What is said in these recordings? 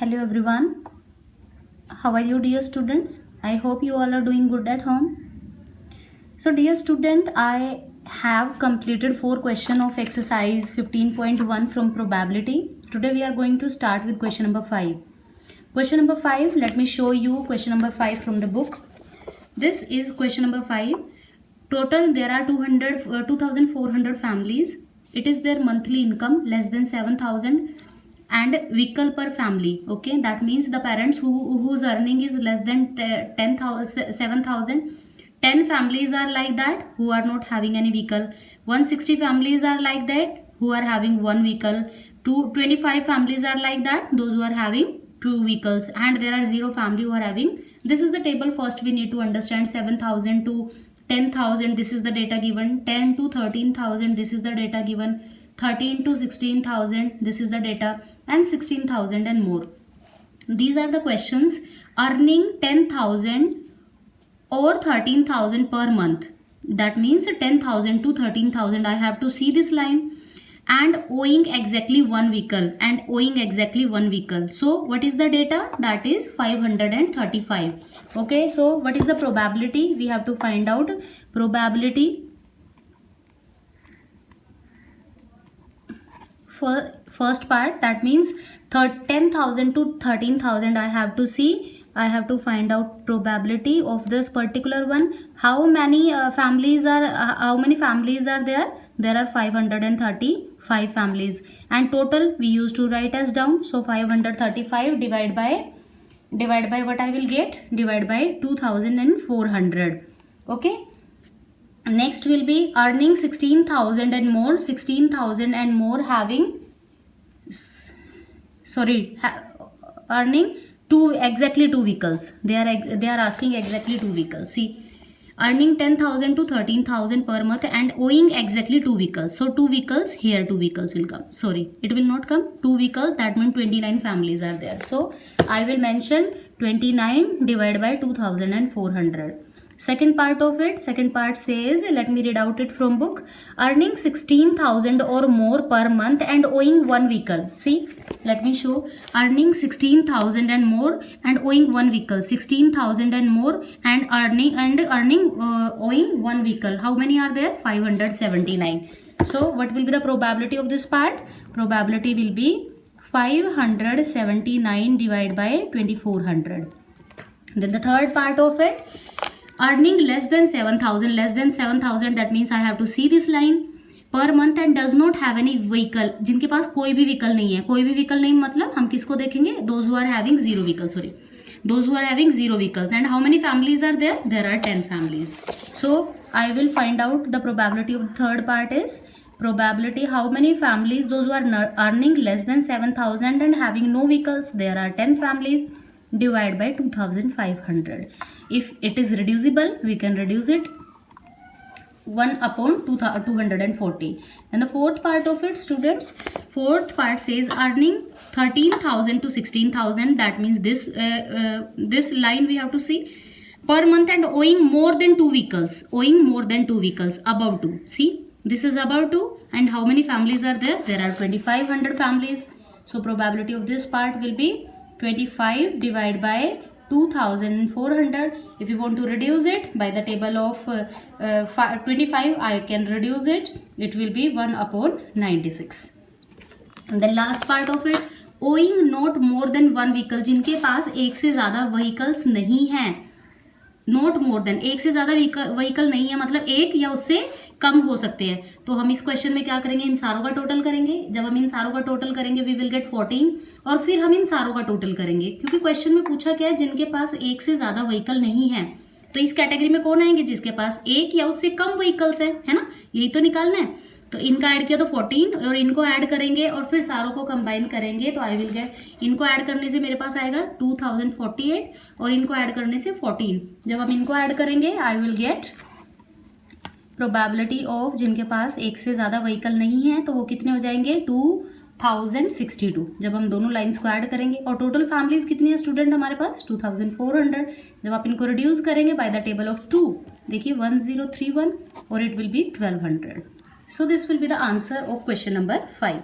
Hello everyone. How are you dear students? I hope you all are doing good at home. So dear student, I have completed 4 questions of exercise 15.1 from probability. Today we are going to start with question number 5. Question number 5, let me show you question number 5 from the book. This is question number 5. Total there are 2400 families. It is their monthly income less than 7000 and vehicle per family. Okay, that means the parents whose earning is less than 10,000 7,000. 10 families are like that who are not having any vehicle. 160 families are like that who are having one vehicle. 25 families are like that, those who are having two vehicles, and there are 0 family who are having. This is the table. First we need to understand 7,000 to 10,000. This is the data given. 10 to 13,000. This is the data given. 13 to 16,000. This is the data, and 16,000 and more. These are the questions. Earning 10,000 or 13,000 per month. That means 10,000 to 13,000. I have to see this line. And owing exactly one vehicle, and owing exactly one vehicle. So what is the data? That is 535. Okay, so what is the probability? We have to find out probability for first part. That means 10,000 to 13,000. I have to see. I have to find out probability of this particular one. How many families are there? There are 535 families, and total we used to write as down. So 535 divide by what I will get? Divide by 2,400. Okay. Next will be earning 16,000 and more. 16,000 and more having earning exactly two vehicles. They are asking exactly two vehicles. See, earning 10,000 to 13,000 per month and owing exactly two vehicles. So two vehicles here, two vehicles will come. Sorry, it will not come. Two vehicles, that means 29 families are there. So I will mention 29 divided by 2,400. Second part of it, second part says, let me read out it from book. Earning 16,000 or more per month and owing one vehicle. See, let me show. Earning 16,000 and more and owing one vehicle. 16,000 and more and owing one vehicle. How many are there? 579. So what will be the probability of this part? Probability will be 579 divided by 2,400. Then the third part of it, earning less than 7,000. Less than 7,000, that means I have to see this line. Per month and does not have any vehicle. जिनके पास कोई भी vehicle नहीं है. कोई भी vehicle नहीं मतलब हम किसको देखेंगे? Those who are having zero vehicle. Sorry, those who are having zero vehicles. And how many families are there? There are 10 families. So I will find out the probability of the third part is probability how many families, those who are earning less than 7,000 and having no vehicles. There are 10 families. Divide by 2,500. If it is reducible, we can reduce it 1 upon 240. And the fourth part of it, students, fourth part says earning 13,000 to 16,000. That means this line we have to see. Per month and owing more than two vehicles. Owing more than two vehicles, above 2. See, this is above 2. And how many families are there? There are 2,500 families. So probability of this part will be 25 divided by 2,400. If you want to reduce it by the table of 25, I can reduce it. It will be 1 upon 96. And the last part of it, owing not more than one vehicle. जिनके पास एक से ज़्यादा vehicles नहीं हैं. Not more than, एक से ज़्यादा vehicle नहीं है मतलब एक या उससे कम हो सकते हैं. तो हम इस क्वेश्चन में क्या करेंगे? इन सारों का टोटल करेंगे. जब हम इन सारों का टोटल करेंगे वी विल गेट 14 और फिर हम इन सारों का टोटल करेंगे, क्योंकि क्वेश्चन में पूछा क्या है? जिनके पास एक से ज़्यादा व्हीकल नहीं है. तो इस कैटेगरी में कौन आएंगे? जिसके पास एक या उससे कम व्हीकल्स हैं, है ना? यही तो निकालना है. तो इनका ऐड किया तो 14 और इनको ऐड करेंगे और फिर सारों को कंबाइन करेंगे तो आई विल गेट, इनको ऐड करने से मेरे पास आएगा 2048 और इनको ऐड करने से 14. जब हम इनको ऐड करेंगे I will get probability of जिनके पास एक से ज़्यादा व्हीकल नहीं है तो वो कितने हो जाएंगे? 2062. जब हम दोनों लाइन्स को ऐड करेंगे और टोटल फैमिलीज कितनी है स्टूडेंट हमारे पास? 2400. जब आप इनको रिड्यूस करेंगे बाय द टेबल ऑफ 2, देखिए 1031 और it will B 1200. So this will be the answer of question number 5.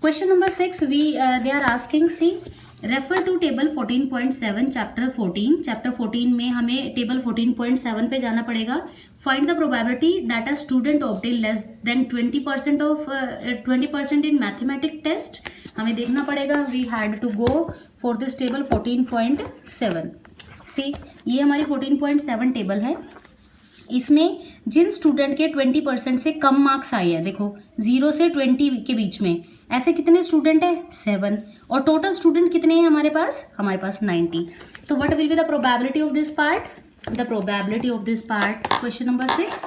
Question number 6, they are asking, see, refer to table 14.7 chapter 14 में हमें टेबल 14.7 पे जाना पड़ेगा. Find the probability that a student obtain less than 20% in mathematic test. हमें देखना पड़ेगा. We had to go for this table 14.7. See, ये हमारी 14.7 टेबल है. इसमें जिन स्टूडेंट के 20% से कम मार्क्स आए हैं, देखो 0 से 20 के बीच में, ऐसे कितने स्टूडेंट है? 7. और टोटल स्टूडेंट कितने हैं हमारे पास? 90. तो what will be the probability of this part? The probability of this part, question number 6,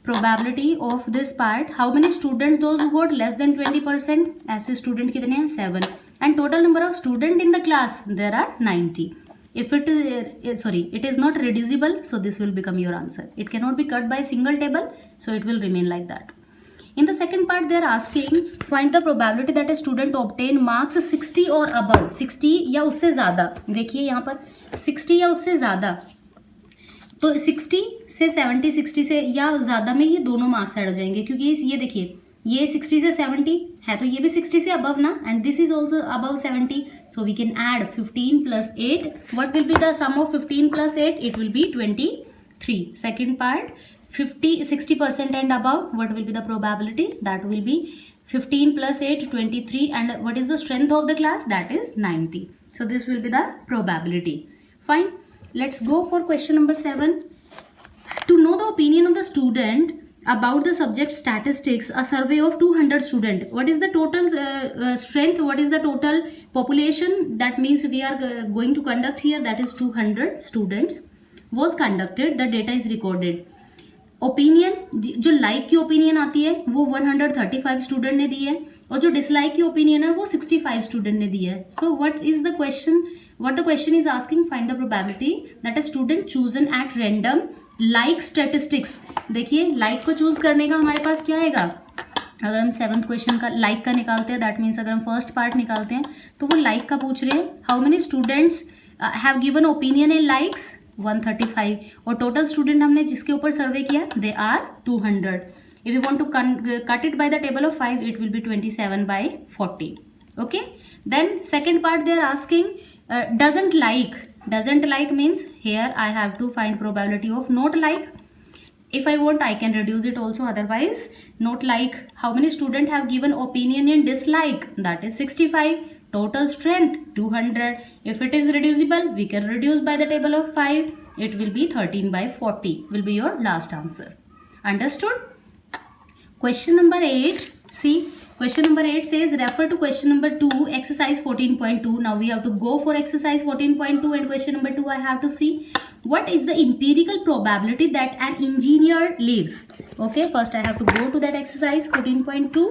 probability of this part, how many students those who got less than 20%? ऐसे स्टूडेंट कितने हैं? 7. And total number of student in the class, there are 90. If it is not reducible, so this will become your answer. It cannot be cut by single table, so it will remain like that. In the second part, they are asking find the probability that a student obtain marks 60 or above. 60 या उससे ज़्यादा. देखिए यहाँ पर 60 या उससे ज़्यादा, तो 60 से 70, 60 से या ज़्यादा में ये दोनों मार्क्स ऐड हो जाएंगे, क्योंकि ये देखिए ये 60 से 70 है, तो ये भी 60 से अबव ना, and this is also above 70, so we can add 15 + 8. What will be the sum of 15 + 8? It will be 23. Second part, 60% and above, what will be the probability? That will be 15 + 8, 23, and what is the strength of the class? That is 90. So this will be the probability. Fine, let's go for question number 7. To know the opinion of the student about the subject statistics, a survey of 200 student, what is the total strength, what is the total population, that means we are going to conduct here, that is 200 students was conducted, the data is recorded. Opinion, जो like की opinion आती है वो 135 student ने दी है, और जो dislike की ओपिनियन है वो 65 स्टूडेंट ने दी है. So what is the question? What the question is asking, find the probability that a student chosen at random like statistics. देखिए लाइक को चूज करने का हमारे पास क्या आएगा? अगर हम 7th क्वेश्चन का लाइक का निकालते हैं, दैट मीन्स अगर हम फर्स्ट पार्ट निकालते हैं तो वो लाइक का पूछ रहे हैं. How many students have given opinion in likes? 135. और टोटल स्टूडेंट हमने जिसके ऊपर सर्वे किया, they are 200. If you want to cut it by the table of 5, it will be 27/40. Okay, then second part they are asking doesn't like. Doesn't like means here I have to find probability of not like. If I want, I can reduce it also. Otherwise, not like. How many students have given opinion in dislike? That is 65. Total strength 200. If it is reducible, we can reduce by the table of 5. It will be 13/40. Will be your last answer. Understood? Question number 8. See. Question number 8 says refer to question number 2, exercise 14.2. Now we have to go for exercise 14.2, and question number 2 I have to see what is the empirical probability that an engineer lives. Okay, first I have to go to that exercise 14.2.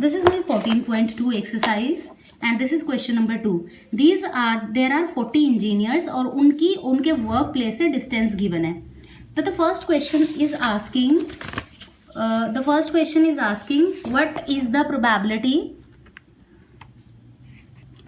This is my 14.2 exercise. And this is question number 2. There are 40 engineers और उनके work place से distance given है. तो the first question is asking what is the probability?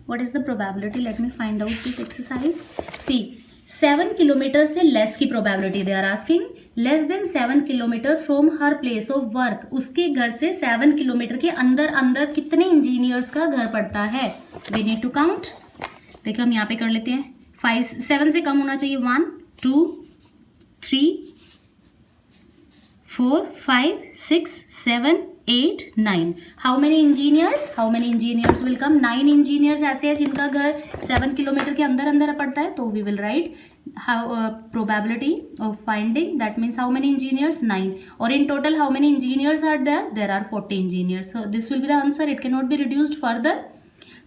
What is the probability? Let me find out this exercise. See, 7 kilometre से less की probability they are asking. Less than 7 kilometre from her place of work, उसके घर से 7 kilometre के अंदर अंदर कितने engineers का घर पड़ता है? We need to count. देखिए हम यहाँ पे कर लेते हैं. 7 से कम होना चाहिए. 1 2 3 4 5 6 7 8 9. How many engineers will come? 9 engineers ऐसे हैं जिनका घर 7 किलोमीटर के अंदर अंदर पड़ता है. तो we will write how probability of finding, that means how many engineers? 9. और in total how many engineers are there? There are 40 engineers. So this will be the answer. It can not be reduced further.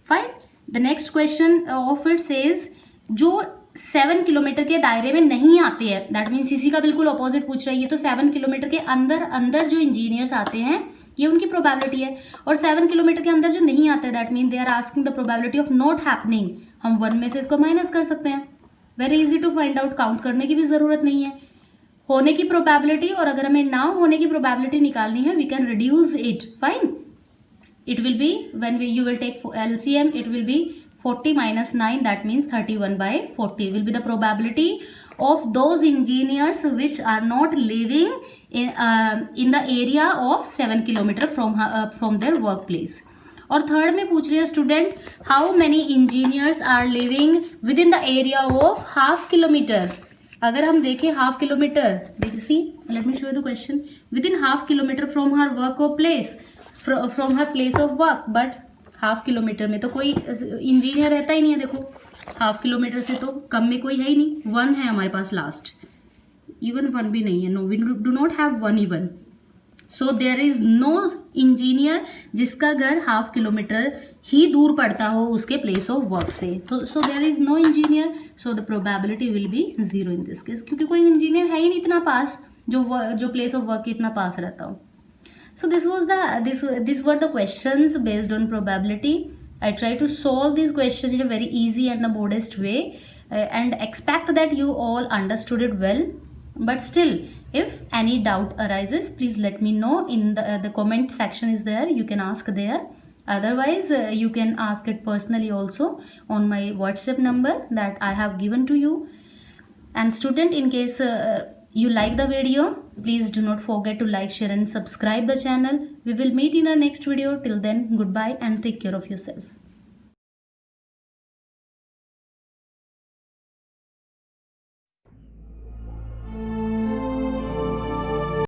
Fine. The next question of it says जो 7 kilometre के दायरे में नहीं आते हैं, that means इसी का बिल्कुल अपोजिट पूछ रही है. तो 7 किलोमीटर के अंदर अंदर जो इंजीनियर्स आते हैं ये उनकी प्रोबेबिलिटी है. और 7 किलोमीटर के अंदर जो नहीं आते, that mean they are asking the probability of not happening. हम 1 में से इसको माइनस कर सकते हैं. Very easy to find out. Count करने की भी जरूरत नहीं है. होने की प्रोबेबिलिटी और अगर हमें ना होने की प्रोबेबिलिटी निकालनी है, we can reduce it. Fine. It will be when you will take LCM, it will be 40 minus 9, that means 31/40 will be the probability of those engineers which are not living in the area of 7 kilometer from their workplace. और third में पूछ रही है student, how many engineers are living within the area of half kilometre. अगर हम देखें half kilometre, see let me show you the question, within half kilometre from her work of place, from her place of work, but half kilometre में तो कोई engineer रहता ही नहीं है. देखो हाफ किलोमीटर से तो कम में कोई है ही नहीं. 1 है हमारे पास लास्ट, इवन 1 भी नहीं है. No, we do not have 1 even. So there is no engineer जिसका घर हाफ किलोमीटर ही दूर पड़ता हो उसके प्लेस ऑफ वर्क से. तो so there is no engineer, so the probability will be 0 in this case, क्योंकि कोई इंजीनियर है ही नहीं इतना पास जो प्लेस ऑफ वर्क के इतना पास रहता हो. So these were the questions based on probability. I try to solve these questions in a very easy and the modest way, and expect that you all understood it well. But still, if any doubt arises, please let me know in the comment section is there. You can ask there. Otherwise, you can ask it personally also on my WhatsApp number that I have given to you. And student, in case you like the video, please do not forget to like, share and subscribe the channel. We will meet in our next video. Till then, goodbye and take care of yourself.